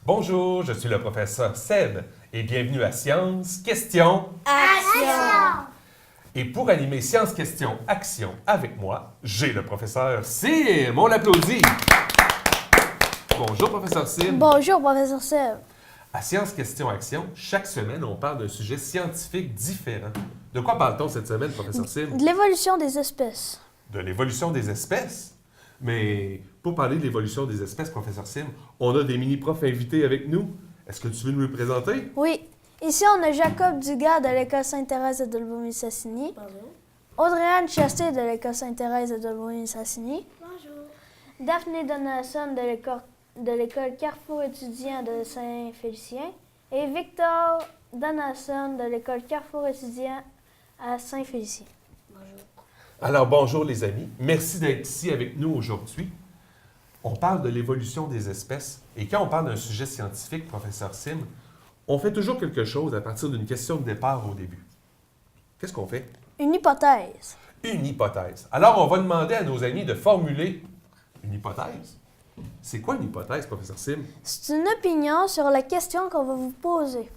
Bonjour, je suis le professeur Seb et bienvenue à Science Question. Action! Et pour animer Science Question Action avec moi, j'ai le professeur Sim. On l'applaudit. Bonjour, professeur Sim. Bonjour, professeur Seb. À Science Question Action, chaque semaine, on parle d'un sujet scientifique différent. De quoi parle-t-on cette semaine, professeur Sim? De l'évolution des espèces. De l'évolution des espèces. Mais pour parler de l'évolution des espèces, professeur Sim, on a des mini-profs invités avec nous. Est-ce que tu veux nous les présenter? Oui. Ici, on a Jacob Dugas de l'École Sainte-Thérèse de Dolbeau-Mistassini. Bonjour. Audrey-Anne Chasté de l'École Sainte-Thérèse de Dolbeau-Mistassini. Bonjour. Daphné Donaldson de l'École Carrefour étudiant de Saint-Félicien. Et Victor Donaldson de l'École Carrefour étudiant à Saint-Félicien. Bonjour. Alors, bonjour les amis. Merci d'être ici avec nous aujourd'hui. On parle de l'évolution des espèces. Et quand on parle d'un sujet scientifique, professeur Sim, on fait toujours quelque chose à partir d'une question de départ au début. Qu'est-ce qu'on fait? Une hypothèse. Une hypothèse. Alors, on va demander à nos amis de formuler une hypothèse. C'est quoi une hypothèse, professeur Sim? C'est une opinion sur la question qu'on va vous poser.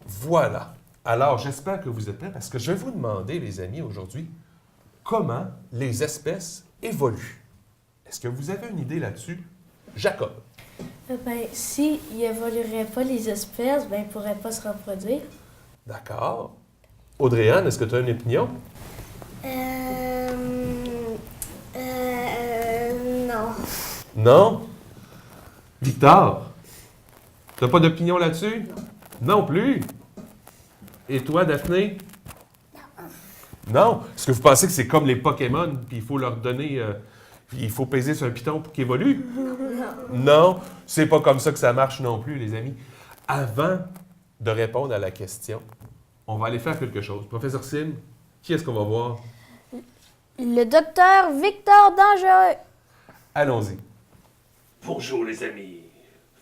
Voilà. Alors, j'espère que vous êtes prêts parce que je vais vous demander, les amis, aujourd'hui, comment les espèces évoluent. Est-ce que vous avez une idée là-dessus? Jacob. S'il n'évoluerait pas les espèces, ils ne pourraient pas se reproduire. D'accord. Audrey-Anne, est-ce que tu as une opinion? Non. Non? Victor? Tu n'as pas d'opinion là-dessus? Non plus. Et toi, Daphné? Non. Est-ce que vous pensez que c'est comme les Pokémon, puis il faut leur donner... il faut peser sur un piton pour qu'ils évoluent? Non. C'est pas comme ça que ça marche non plus, les amis. Avant de répondre à la question, on va aller faire quelque chose. Professeur Sim, qui est-ce qu'on va voir? Le docteur Victor Dangereux. Allons-y. Bonjour les amis,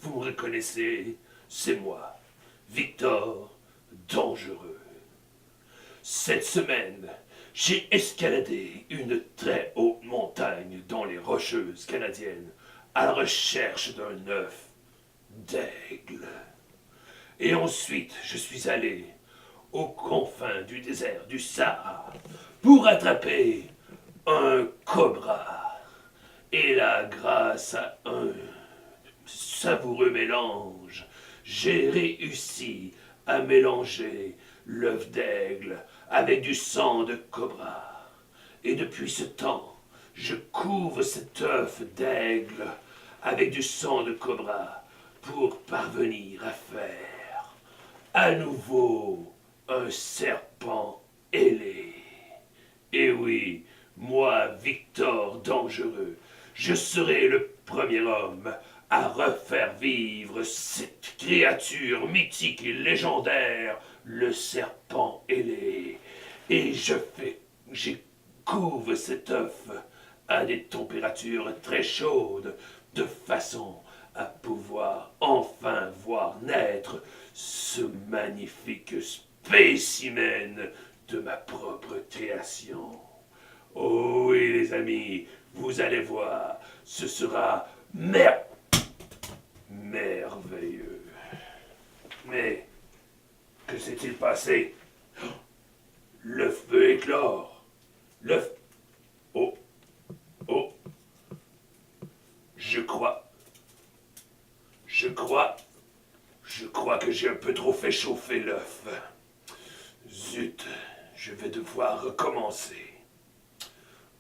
vous me reconnaissez, c'est moi, Victor Dangereux. Cette semaine, j'ai escaladé une très haute montagne dans les Rocheuses canadiennes à la recherche d'un œuf d'aigle. Et ensuite, je suis allé aux confins du désert du Sahara pour attraper un cobra. Et là, grâce à un savoureux mélange, j'ai réussi à mélanger l'œuf d'aigle avec du sang de cobra. Et depuis ce temps, je couvre cet œuf d'aigle avec du sang de cobra pour parvenir à faire à nouveau un serpent ailé. Et oui, moi, Victor Dangereux, je serai le premier homme à refaire vivre cette créature mythique et légendaire, le serpent ailé. Et je couvre cet œuf à des températures très chaudes, de façon à pouvoir enfin voir naître ce magnifique spécimen de ma propre création. Oh oui, les amis, vous allez voir, ce sera merveilleux. Mais, que s'est-il passé? L'œuf veut éclore. L'œuf... Oh, oh, je crois que j'ai un peu trop fait chauffer l'œuf. Zut, je vais devoir recommencer.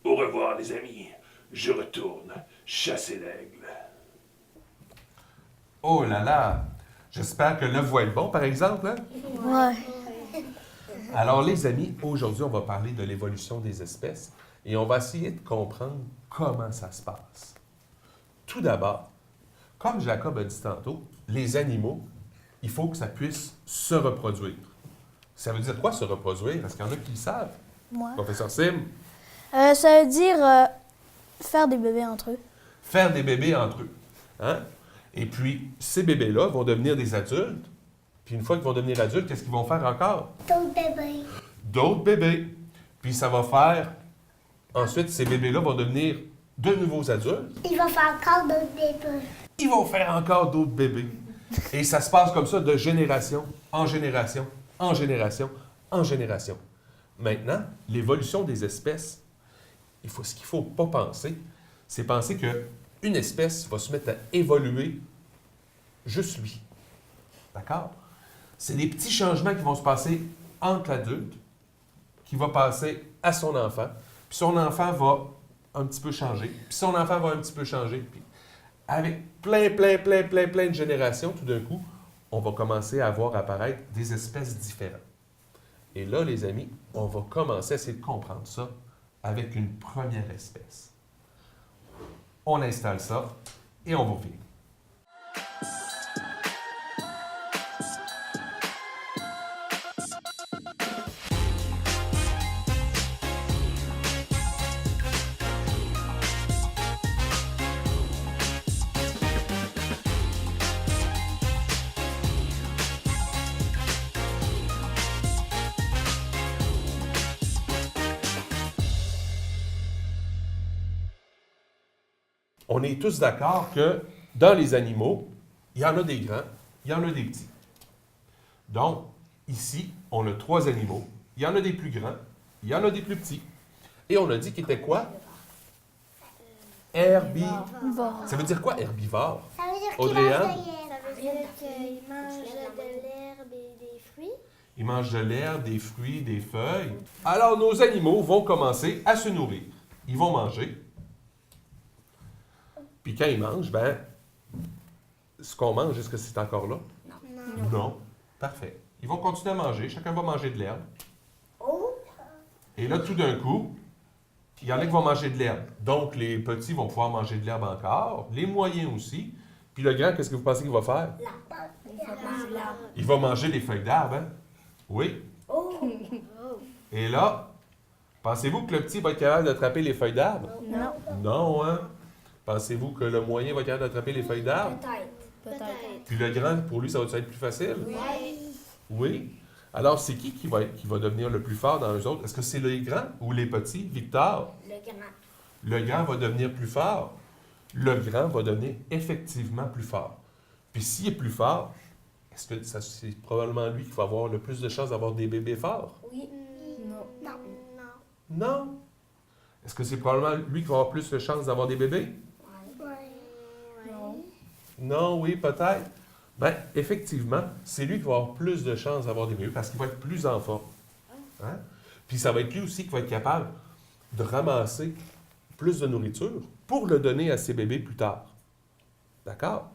Au revoir les amis, je retourne chasser l'aigle. Oh là là! J'espère que l'œuf va être bon, par exemple. Hein? Ouais. Alors, les amis, aujourd'hui, on va parler de l'évolution des espèces et on va essayer de comprendre comment ça se passe. Tout d'abord, comme Jacob a dit tantôt, les animaux, il faut que ça puisse se reproduire. Ça veut dire quoi, se reproduire? Est-ce qu'il y en a qui le savent? Moi. Professeur Sim? Ça veut dire faire des bébés entre eux. Faire des bébés entre eux. Hein? Et puis, ces bébés-là vont devenir des adultes. Puis une fois qu'ils vont devenir adultes, qu'est-ce qu'ils vont faire encore? D'autres bébés. D'autres bébés. Puis ça va faire... Ensuite, ces bébés-là vont devenir de nouveaux adultes. Il va faire encore d'autres bébés. Ils vont faire encore d'autres bébés. Et ça se passe comme ça de génération en génération, en génération, en génération. Maintenant, l'évolution des espèces, ce qu'il ne faut pas penser, c'est penser qu'une espèce va se mettre à évoluer juste lui. D'accord? C'est des petits changements qui vont se passer entre l'adulte, qui va passer à son enfant, puis son enfant va un petit peu changer, puis son enfant va un petit peu changer. Puis avec plein de générations, tout d'un coup, on va commencer à voir apparaître des espèces différentes. Et là, les amis, on va commencer à essayer de comprendre ça avec une première espèce. On installe ça et on va revenir. On est tous d'accord que dans les animaux, il y en a des grands, il y en a des petits. Donc, ici, on a 3 animaux. Il y en a des plus grands, il y en a des plus petits. Et on a dit qu'ils étaient quoi? Herbivores. Ça veut dire quoi, herbivore? Ça veut dire Audrey-Anne? Ça veut dire qu'ils mangent de l'herbe et des fruits. Ils mangent de l'herbe, des fruits, des feuilles. Alors, nos animaux vont commencer à se nourrir. Ils vont manger. Puis quand ils mangent, ben, ce qu'on mange, est-ce que c'est encore là? Non. Non. Parfait. Ils vont continuer à manger. Chacun va manger de l'herbe. Oh. Et là, tout d'un coup, il y en a qui vont manger de l'herbe. Donc, les petits vont pouvoir manger de l'herbe encore. Les moyens aussi. Puis le grand, qu'est-ce que vous pensez qu'il va faire? Il va manger les feuilles d'arbre, hein? Oui. Oh. Et là, pensez-vous que le petit va être capable d'attraper les feuilles d'arbre? Non. Non, hein? Pensez-vous que le moyen va être capable d'attraper les feuilles d'arbre? Peut-être. Puis le grand, pour lui, ça va être plus facile? Oui. Oui. Alors, c'est qui va devenir le plus fort dans eux autres? Est-ce que c'est les grands ou les petits? Victor? Le grand. Le grand va devenir plus fort. Le grand va devenir effectivement plus fort. Puis s'il est plus fort, est-ce que c'est probablement lui qui va avoir le plus de chances d'avoir des bébés forts? Oui. Non. Non. Non. Est-ce que c'est probablement lui qui va avoir plus de chances d'avoir des bébés? Non. Non, oui, peut-être. Bien, effectivement, c'est lui qui va avoir plus de chances d'avoir des bébés parce qu'il va être plus en forme. Hein? Puis ça va être lui aussi qui va être capable de ramasser plus de nourriture pour le donner à ses bébés plus tard. D'accord?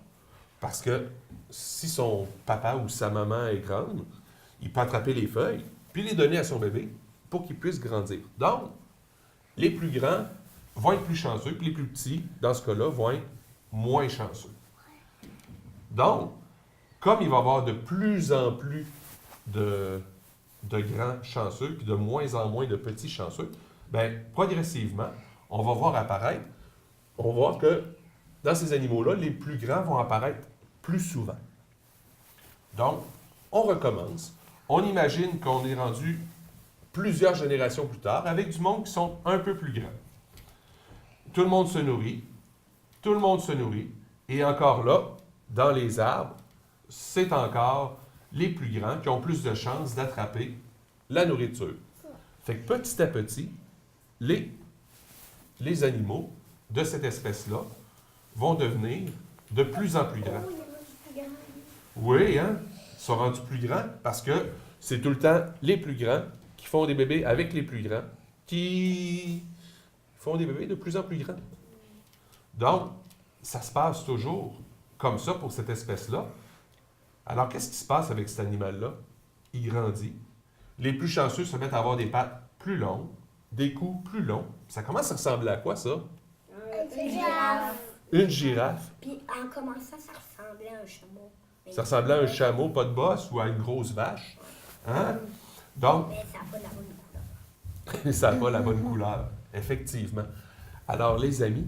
Parce que si son papa ou sa maman est grande, il peut attraper les feuilles puis les donner à son bébé pour qu'il puisse grandir. Donc, les plus grands vont être plus chanceux, puis les plus petits, dans ce cas-là, vont être moins chanceux. Donc, comme il va y avoir de plus en plus de grands chanceux, puis de moins en moins de petits chanceux, bien, progressivement, on va voir apparaître, on va voir que dans ces animaux-là, les plus grands vont apparaître plus souvent. Donc, on recommence. On imagine qu'on est rendu plusieurs générations plus tard, avec du monde qui sont un peu plus grands. Tout le monde se nourrit, tout le monde se nourrit, et encore là, dans les arbres, c'est encore les plus grands qui ont plus de chances d'attraper la nourriture. Fait que petit à petit, les animaux de cette espèce-là vont devenir de plus en plus grands. Oui, hein? Ils sont rendus plus grands parce que c'est tout le temps les plus grands qui font des bébés avec les plus grands, qui font des bébés de plus en plus grands. Donc, ça se passe toujours comme ça pour cette espèce-là. Alors, qu'est-ce qui se passe avec cet animal-là? Il grandit. Les plus chanceux se mettent à avoir des pattes plus longues, des coups plus longs. Ça commence à ressembler à quoi, ça? Une girafe. Une girafe. Puis en commençant, ça ressemblait à un chameau. Ça ressemblait à un chameau, pas de bosse, ou à une grosse vache. Hein? Donc, Mais ça n'a pas la bonne couleur. ça n'a pas la bonne couleur, effectivement. Alors, les amis,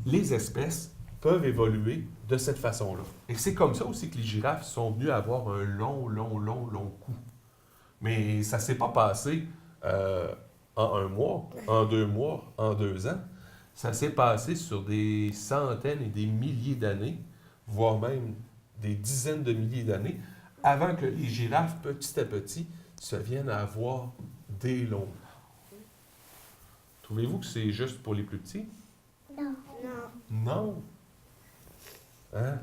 les espèces peuvent évoluer de cette façon-là. Et c'est comme ça aussi que les girafes sont venues avoir un long cou. Mais ça ne s'est pas passé en 1 mois, en 2 mois, en 2 ans. Ça s'est passé sur des centaines et des milliers d'années, voire même des dizaines de milliers d'années, avant que les girafes, petit à petit, se viennent à avoir des longs bras. Trouvez-vous que c'est juste pour les plus petits? Non. Non. Hein?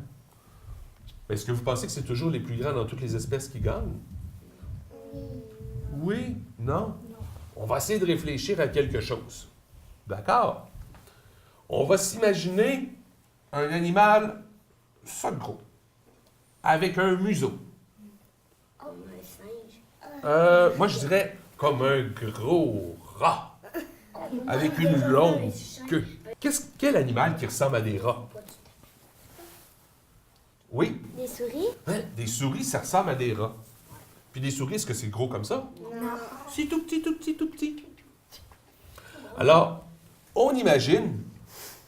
Est-ce que vous pensez que c'est toujours les plus grands dans toutes les espèces qui gagnent? Oui? Non? On va essayer de réfléchir à quelque chose. D'accord? On va s'imaginer un animal ça de gros, avec un museau. Comme un singe. Moi, je dirais comme un gros rat, avec une longue queue. Quel animal qui ressemble à des rats? Oui? Des souris? Hein? Des souris, ça ressemble à des rats. Puis des souris, est-ce que c'est gros comme ça? Non. C'est tout petit, tout petit, tout petit. Alors, on imagine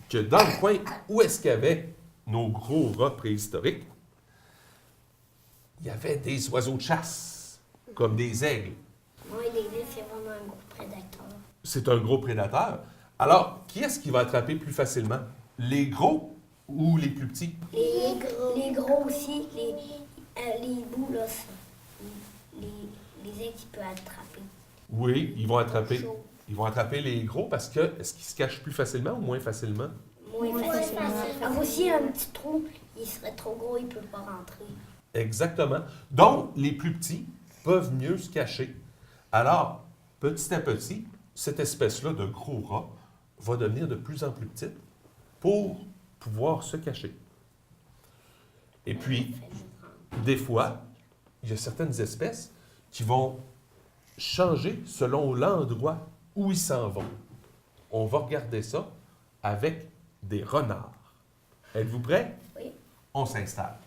que dans le coin où est-ce qu'il y avait nos gros rats préhistoriques, il y avait des oiseaux de chasse, comme des aigles. Oui, les aigles, c'est vraiment un gros prédateur. C'est un gros prédateur. Alors, qui est-ce qui va attraper plus facilement? Les gros ou les plus petits? Les gros aussi, les bouts, là, les aigles qui peuvent attraper. Oui, ils vont attraper. Ils vont attraper les gros parce que, est-ce qu'ils se cachent plus facilement ou moins facilement? Moins facilement. Ah, aussi, un petit trou, il serait trop gros, il ne peut pas rentrer. Exactement. Donc, les plus petits peuvent mieux se cacher. Alors, petit à petit, cette espèce-là de gros rat va devenir de plus en plus petite pour pouvoir se cacher. Et puis, des fois, il y a certaines espèces qui vont changer selon l'endroit où ils s'en vont. On va regarder ça avec des renards. Êtes-vous prêts? Oui. On s'installe.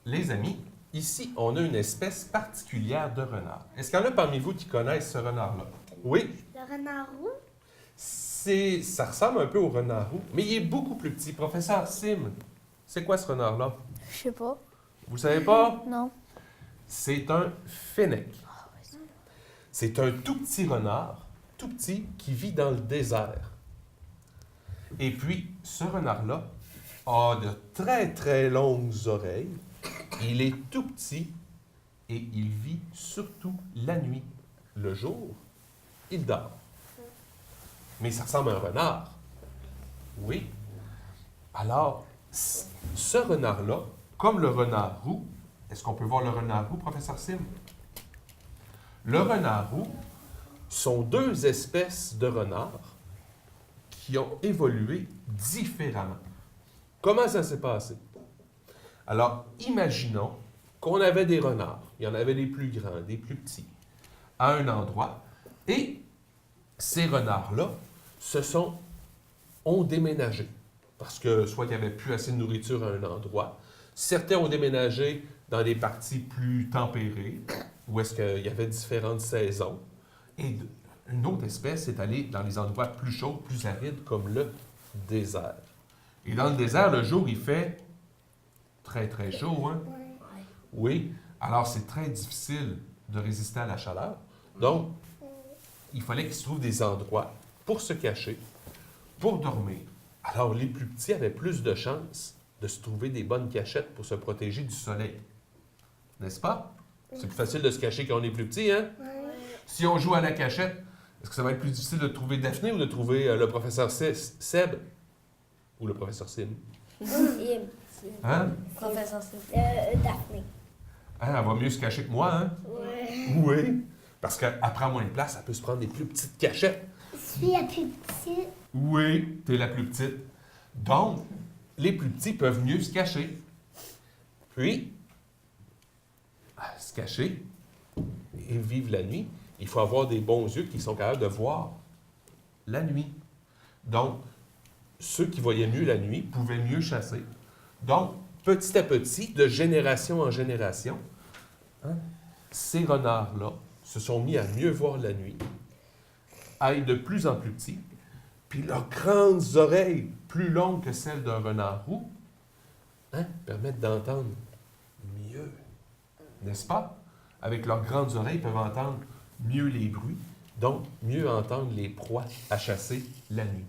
Les amis, ici, on a une espèce particulière de renard. Est-ce qu'il y en a parmi vous qui connaissent ce renard-là? Oui? Le renard roux? Ça ressemble un peu au renard roux, mais il est beaucoup plus petit. Professeur Sim, c'est quoi ce renard-là? Je sais pas. Vous savez pas? Non. C'est un fennec. C'est un tout petit renard, tout petit, qui vit dans le désert. Et puis, ce renard-là a de très, très longues oreilles. Il est tout petit et il vit surtout la nuit. Le jour, il dort. Mais ça ressemble à un renard. Oui. Alors, ce renard-là, comme le renard roux, est-ce qu'on peut voir le renard roux, professeur Sim? Le renard roux sont deux espèces de renards qui ont évolué différemment. Comment ça s'est passé? Alors, imaginons qu'on avait des renards. Il y en avait des plus grands, des plus petits, à un endroit. Et ces renards-là ont déménagé. Parce que soit il n'y avait plus assez de nourriture à un endroit. Certains ont déménagé dans des parties plus tempérées, où est-ce qu'il y avait différentes saisons. Et une autre espèce est allée dans les endroits plus chauds, plus arides, comme le désert. Et dans le désert, le jour, il fait très, très chaud, hein? Oui. Alors, c'est très difficile de résister à la chaleur. Donc, il fallait qu'ils se trouvent des endroits pour se cacher, pour dormir. Alors, les plus petits avaient plus de chances de se trouver des bonnes cachettes pour se protéger du soleil. N'est-ce pas? C'est plus facile de se cacher quand on est plus petit, hein? Si on joue à la cachette, est-ce que ça va être plus difficile de trouver Daphné ou de trouver le professeur Seb? Ou le professeur Sim? Hein? Professeur Sim. Daphné. Hein, elle va mieux se cacher que moi, hein? Ouais. Oui. Parce qu'elle prend moins de place, elle peut se prendre des plus petites cachettes. Je suis la plus petite. Oui, t'es la plus petite. Donc, les plus petits peuvent mieux se cacher. Puis, se cacher et vivre la nuit, il faut avoir des bons yeux qui sont capables de voir la nuit. Donc, ceux qui voyaient mieux la nuit pouvaient mieux chasser. Donc, petit à petit, de génération en génération, hein, ces renards-là se sont mis à mieux voir la nuit, à être de plus en plus petits, Puis leurs grandes oreilles, plus longues que celles d'un renard roux, permettent d'entendre mieux. N'est-ce pas? Avec leurs grandes oreilles, ils peuvent entendre mieux les bruits, donc mieux entendre les proies à chasser la nuit.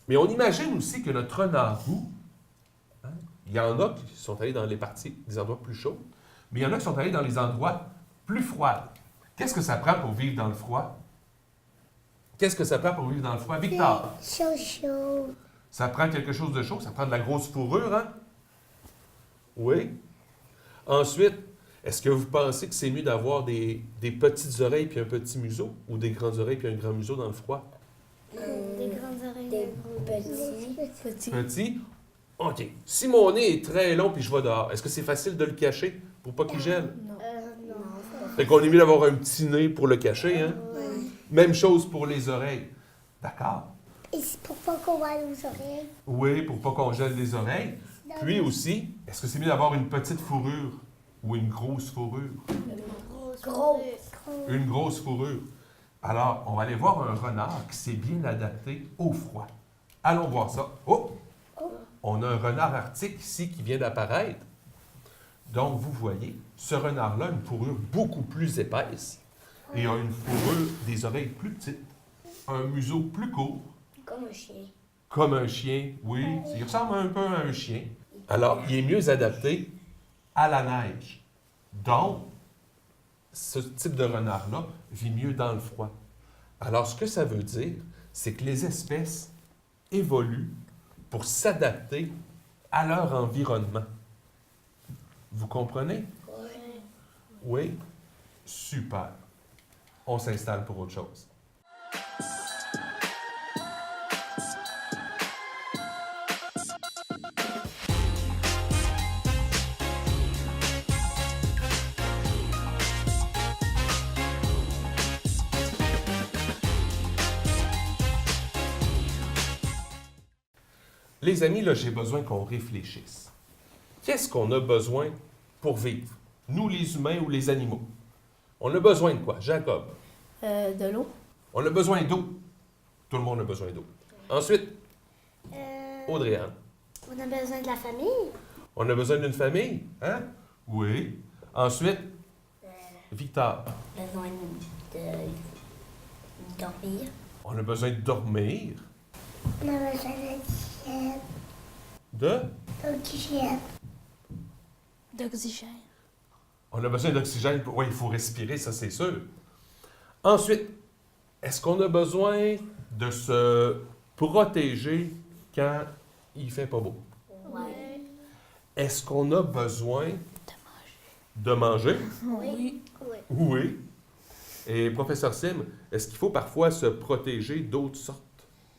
Mais on imagine aussi que notre renard roux, il y en a qui sont allés dans des endroits plus chauds, mais il y en a qui sont allés dans les endroits plus froids. Qu'est-ce que ça prend pour vivre dans le froid? Qu'est-ce que ça prend pour vivre dans le froid? Victor? Chaud. Ça prend quelque chose de chaud, ça prend de la grosse fourrure, hein? Oui. Ensuite, est-ce que vous pensez que c'est mieux d'avoir des petites oreilles puis un petit museau ou des grandes oreilles puis un grand museau dans le froid? Des grandes oreilles. Des petits. Petit? OK. Si mon nez est très long puis je vais dehors, est-ce que c'est facile de le cacher pour pas qu'il gèle? Non. Non. Fait qu'on est mieux d'avoir un petit nez pour le cacher, hein? Même chose pour les oreilles. D'accord? Et c'est pour pas qu'on voit nos oreilles. Oui, pour pas qu'on gèle les oreilles. Puis aussi, est-ce que c'est mieux d'avoir une petite fourrure ou une grosse fourrure? Gros. Une grosse fourrure. Alors, on va aller voir un renard qui s'est bien adapté au froid. Allons voir ça. Oh! On a un renard arctique ici qui vient d'apparaître. Donc, vous voyez, ce renard-là a une fourrure beaucoup plus épaisse et a une fourrure des oreilles plus petites, un museau plus court, Comme un chien. comme un chien, oui, il ressemble un peu à un chien. Alors, il est mieux adapté à la neige. Donc, ce type de renard-là vit mieux dans le froid. Alors, ce que ça veut dire, c'est que les espèces évoluent pour s'adapter à leur environnement. Vous comprenez? Oui? Super. On s'installe pour autre chose. Les amis, là, j'ai besoin qu'on réfléchisse. Qu'est-ce qu'on a besoin pour vivre? Nous, les humains ou les animaux? On a besoin de quoi? Jacob? De l'eau. On a besoin d'eau. Tout le monde a besoin d'eau. Ensuite, Audrey-Anne. On a besoin de la famille. On a besoin d'une famille, hein? Oui. Ensuite, Victor. Besoin de dormir. On a besoin de dormir. On a besoin d'oxygène. De? D'oxygène. On a besoin d'oxygène. Oui, il faut respirer, ça c'est sûr. Ensuite, est-ce qu'on a besoin de se protéger quand il fait pas beau? Ouais. Est-ce qu'on a besoin de manger? Oui. Oui. Oui. Et professeur Sim, est-ce qu'il faut parfois se protéger d'autres sortes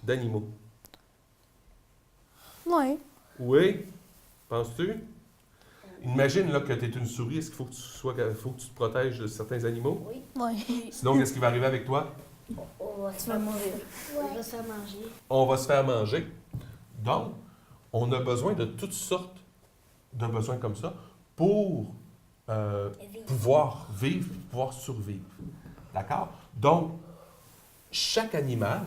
d'animaux? Oui. Oui. Penses-tu? Imagine là, que tu es une souris, est-ce qu'il faut que tu te protèges de certains animaux? Oui. Sinon, qu'est-ce qui va arriver avec toi? On va Tu vas mourir. Ouais. va se faire manger. On va se faire manger. Donc, on a besoin de toutes sortes de besoins comme ça pour pouvoir vivre, pouvoir survivre. D'accord? Donc, chaque animal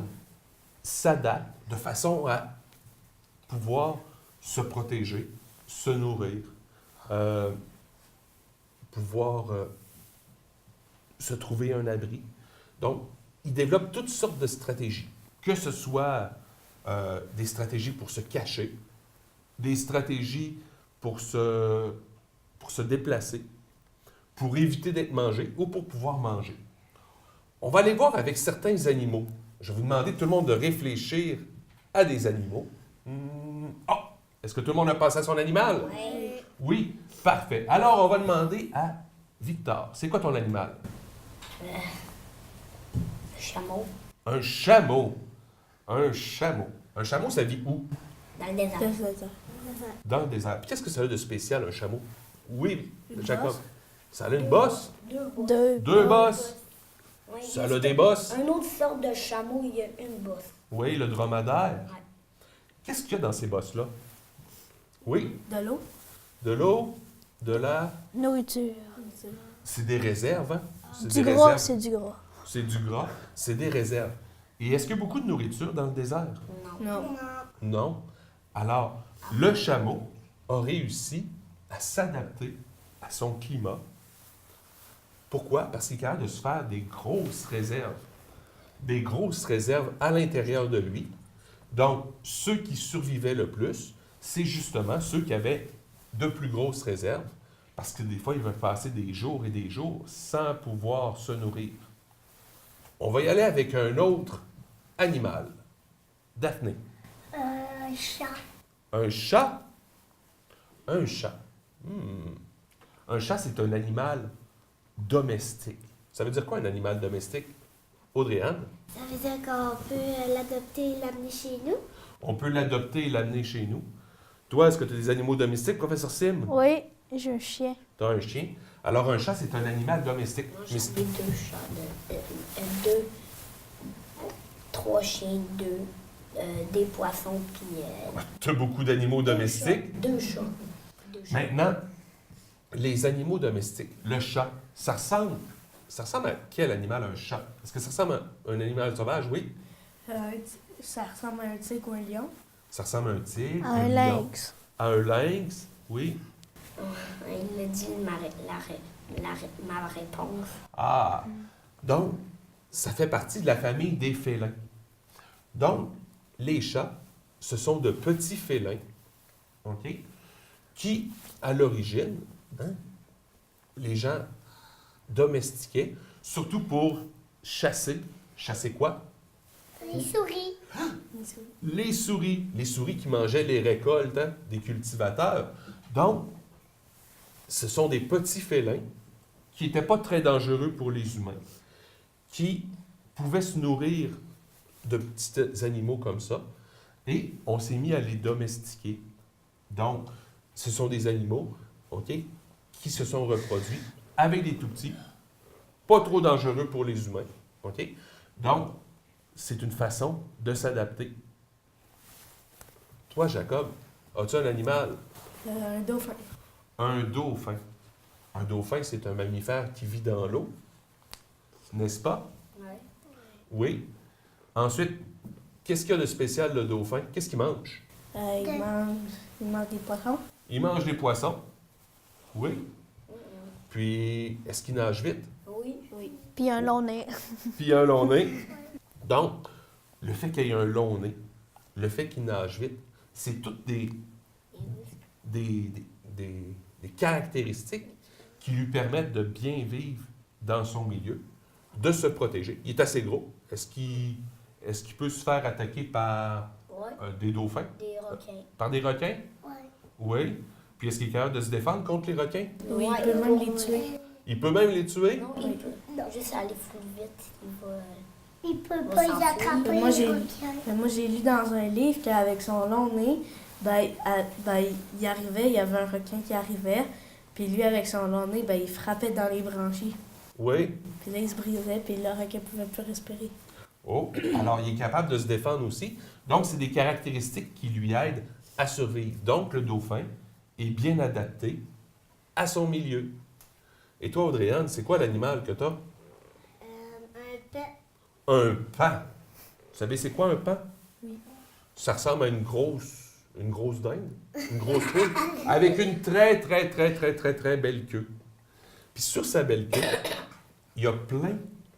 s'adapte de façon à pouvoir se protéger, se nourrir, pouvoir se trouver un abri. Donc, il développe toutes sortes de stratégies, que ce soit des stratégies pour se cacher, des stratégies pour se déplacer, pour éviter d'être mangé ou pour pouvoir manger. On va aller voir avec certains animaux. Je vais vous demander tout le monde de réfléchir à des animaux. Est-ce que tout le monde a pensé à son animal? Oui. Oui, parfait. Alors, on va demander à Victor. C'est quoi ton animal? Chameau. Un chameau. Un chameau. Un chameau, ça vit où? Dans le désert. Dans le désert. Puis qu'est-ce que ça a de spécial, un chameau? Oui, Une Jacob. bosse. Ça a une bosse? Deux. Deux bosses. Oui, Ça a des bosses? une autre sorte de chameau, il y a une bosse. Oui, le dromadaire. Ouais. Qu'est-ce qu'il y a dans ces bosses-là? Oui, De l'eau. de l'eau, de la... Nourriture. C'est des réserves, hein? C'est Du des gras, réserves. c'est du gras. C'est du gras. C'est des réserves. Et est-ce qu'il y a beaucoup de nourriture dans le désert? Non. Non. Alors, le chameau a réussi à s'adapter à son climat. Pourquoi? Parce qu'il est capable de se faire des grosses réserves. Des grosses réserves à l'intérieur de lui. Donc, ceux qui survivaient le plus, c'est justement ceux qui avaient de plus grosses réserves, parce que des fois, ils veulent passer des jours et des jours sans pouvoir se nourrir. On va y aller avec un autre animal. Daphné. Chat. Un chat? Un chat. Un chat, c'est un animal domestique. Ça veut dire quoi, un animal domestique? Audrey-Anne? Ça veut dire qu'on peut l'adopter et l'amener chez nous. On peut l'adopter et l'amener chez nous. Toi, est-ce que tu as des animaux domestiques, professeur Sim? Oui, j'ai un chien. Tu as un chien. Alors, un chat, c'est un animal domestique. Moi, Mais j'avais 2 chats, 3 chiens, des poissons, puis tu as beaucoup d'animaux domestiques. 2 chats. Maintenant, les animaux domestiques, le chat, ça ressemble à quel animal, un chat? Est-ce que ça ressemble à un animal sauvage? Oui. Ça ressemble à un tigre ou un lion. Ça ressemble à un tigre, Un lion. lynx. À un lynx, oui. Il a dit ma réponse. Ah! Donc, ça fait partie de la famille des félins. Donc, les chats, ce sont de petits félins, OK? Qui, à l'origine, les gens domestiquaient, surtout pour chasser. Chasser quoi? Les souris. Les souris. Les souris qui mangeaient les récoltes des cultivateurs. Donc, ce sont des petits félins qui n'étaient pas très dangereux pour les humains, qui pouvaient se nourrir de petits animaux comme ça, et on s'est mis à les domestiquer. Donc, ce sont des animaux, OK, qui se sont reproduits avec des tout-petits, pas trop dangereux pour les humains, OK? Donc, c'est une façon de s'adapter. Toi, Jacob, as-tu un animal? Un dauphin. Un dauphin. Un dauphin, c'est un mammifère qui vit dans l'eau, n'est-ce pas? Ouais. Oui. Ensuite, qu'est-ce qu'il y a de spécial, le dauphin? Qu'est-ce qu'il mange? Il mange des poissons. Il mange des poissons. Oui. Puis, est-ce qu'il nage vite? Oui. Puis un long nez. Puis, il a un long nez. Donc, le fait qu'il ait un long nez, le fait qu'il nage vite, c'est toutes des caractéristiques qui lui permettent de bien vivre dans son milieu, de se protéger. Il est assez gros. Est-ce qu'il peut se faire attaquer par Ouais. des dauphins? Des requins. Par des requins? Ouais. Oui. Puis est-ce qu'il est capable de se défendre contre les requins? Oui, il peut même les tuer. Il peut même les tuer? Non, il peut juste aller full vite. Il peut On pas s'en les fout. attraper. Moi, j'ai- les requins. Mais moi, j'ai lu dans un livre qu'avec son long nez, il y avait un requin qui arrivait, puis lui, avec son long nez, il frappait dans les branchies. Oui. Puis là, il se brisait, puis le requin pouvait plus respirer. Oh, alors il est capable de se défendre aussi. Donc, c'est des caractéristiques qui lui aident à survivre. Donc, le dauphin est bien adapté à son milieu. Et toi, Audrey-Anne, c'est quoi l'animal que tu as? Un pet. Un paon. Vous savez, c'est quoi un paon? Oui. Ça ressemble à une grosse dinde, une grosse poule, avec une très, très, très, très, très, très belle queue. Puis sur sa belle queue, il y a plein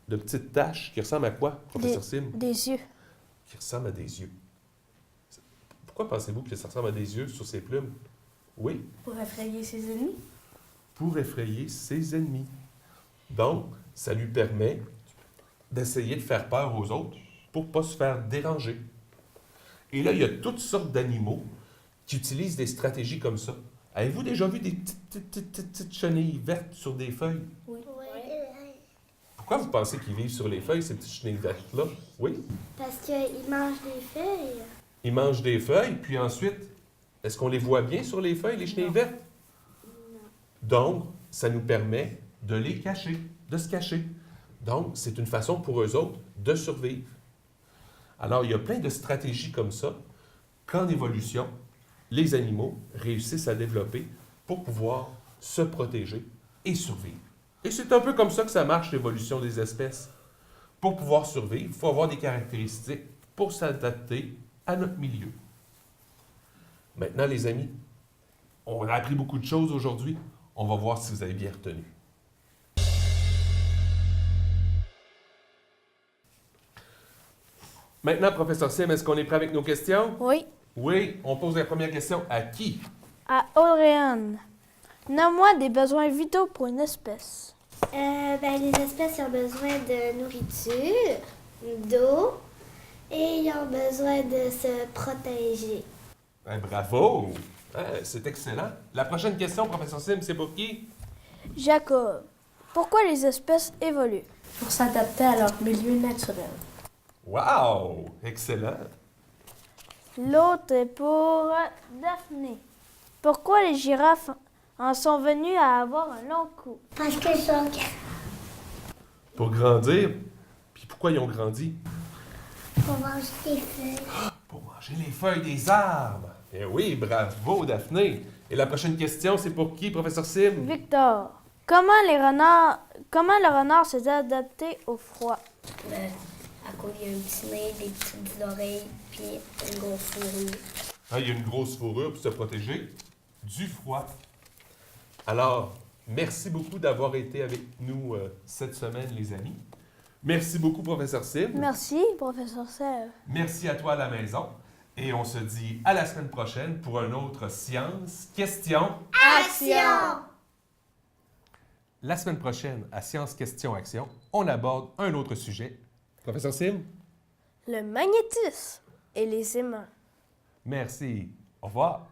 de petites taches qui ressemblent à quoi, professeur Sim? Des yeux. Qui ressemblent à des yeux. Pourquoi pensez-vous que ça ressemble à des yeux sur ses plumes? Oui, Pour effrayer ses ennemis. pour effrayer ses ennemis. Donc, ça lui permet d'essayer de faire peur aux autres pour ne pas se faire déranger. Et là, il y a toutes sortes d'animaux qui utilisent des stratégies comme ça. Avez-vous déjà vu des petites chenilles vertes sur des feuilles? Ouais. Pourquoi vous pensez qu'ils vivent sur les feuilles, ces petites chenilles vertes-là? Oui. Parce qu'il mange des feuilles. Ils mangent des feuilles, puis ensuite, est-ce qu'on les voit bien sur les feuilles, les chenilles vertes? Donc, ça nous permet de les cacher, de se cacher. Donc, c'est une façon pour eux autres de survivre. Alors, il y a plein de stratégies comme ça qu'en évolution, les animaux réussissent à développer pour pouvoir se protéger et survivre. Et c'est un peu comme ça que ça marche, l'évolution des espèces. Pour pouvoir survivre, il faut avoir des caractéristiques pour s'adapter à notre milieu. Maintenant, les amis, on a appris beaucoup de choses aujourd'hui. On va voir si vous avez bien retenu. Maintenant, professeur Sim, est-ce qu'on est prêt avec nos questions? Oui. Oui, on pose la première question à qui? À Audrey-Anne. Nomme-moi des besoins vitaux pour une espèce. Les espèces ont besoin de nourriture, d'eau et ils ont besoin de se protéger. Ben, bravo! C'est excellent. La prochaine question, professeur Sim, c'est pour qui? Jacob. Pourquoi les espèces évoluent? Pour s'adapter à leur milieu naturel. Wow! Excellent! L'autre est pour Daphné. Pourquoi les girafes en sont venues à avoir un long cou? Parce que sont grands. Pour grandir. Puis pourquoi ils ont grandi? Pour manger des feuilles. Pour manger les feuilles des arbres. Eh oui, bravo, Daphné. Et la prochaine question, c'est pour qui, professeur Sim? Victor. Comment le renard s'est adapté au froid? À cause il y a un petit nez, des petites oreilles, puis une grosse fourrure. Ah, il y a une grosse fourrure pour se protéger du froid. Alors, merci beaucoup d'avoir été avec nous cette semaine, les amis. Merci beaucoup, professeur Sim. Merci, professeur Sèvres. Merci à toi à la maison. Et on se dit à la semaine prochaine pour un autre Science Question. Action! La semaine prochaine, à Science Question Action, on aborde un autre sujet. Professeur Sim, Le magnétisme et les aimants. merci. Au revoir.